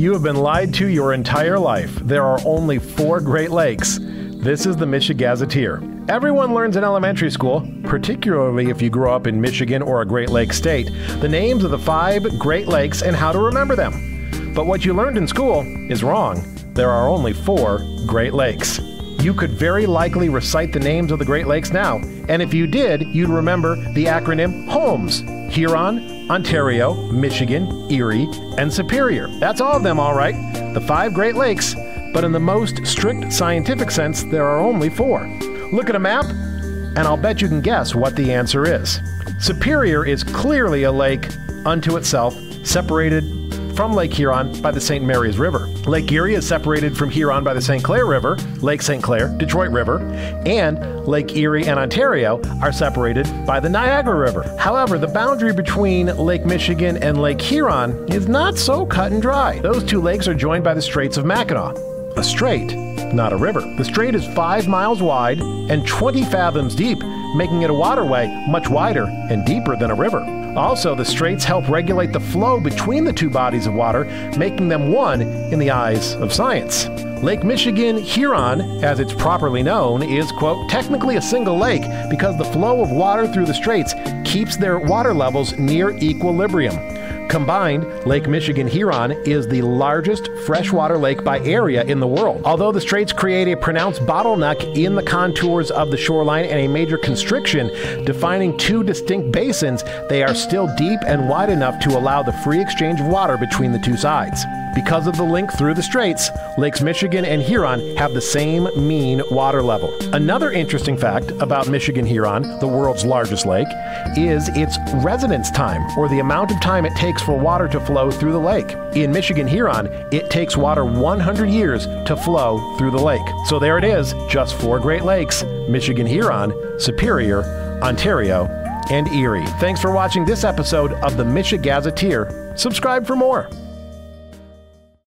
You have been lied to your entire life. There are only 4 Great Lakes. This is the Michigazetteer. Everyone learns in elementary school, particularly if you grow up in Michigan or a Great Lakes state, the names of the 5 Great Lakes and how to remember them. But what you learned in school is wrong. There are only 4 Great Lakes. You could very likely recite the names of the Great Lakes now, and if you did, you'd remember the acronym HOMES: Huron, Ontario, Michigan, Erie, and Superior. That's all of them, all right. The 5 Great Lakes, but in the most strict scientific sense, there are only 4. Look at a map, and I'll bet you can guess what the answer is. Superior is clearly a lake unto itself, separated from Lake Huron by the St. Mary's River. Lake Erie is separated from Huron by the St. Clair River, Lake St. Clair, Detroit River, and Lake Erie and Ontario are separated by the Niagara River. However, the boundary between Lake Michigan and Lake Huron is not so cut and dry. Those 2 lakes are joined by the Straits of Mackinac, a strait, not a river. The strait is 5 miles wide and 20 fathoms deep, making it a waterway much wider and deeper than a river. Also, the straits help regulate the flow between the 2 bodies of water, making them one in the eyes of science. Lake Michigan Huron, as it's properly known, is, quote, technically a single lake because the flow of water through the straits keeps their water levels near equilibrium. Combined, Lake Michigan Huron is the largest freshwater lake by area in the world. Although the straits create a pronounced bottleneck in the contours of the shoreline and a major constriction defining 2 distinct basins, they are still deep and wide enough to allow the free exchange of water between the 2 sides. Because of the link through the straits, Lakes Michigan and Huron have the same mean water level. Another interesting fact about Michigan Huron, the world's largest lake, is its residence time, or the amount of time it takes for water to flow through the lake. In Michigan Huron, it takes water 100 years to flow through the lake. So there it is, just 4 Great Lakes: Michigan Huron, Superior, Ontario, and Erie. Thanks for watching this episode of the Michigazetteer. Subscribe for more.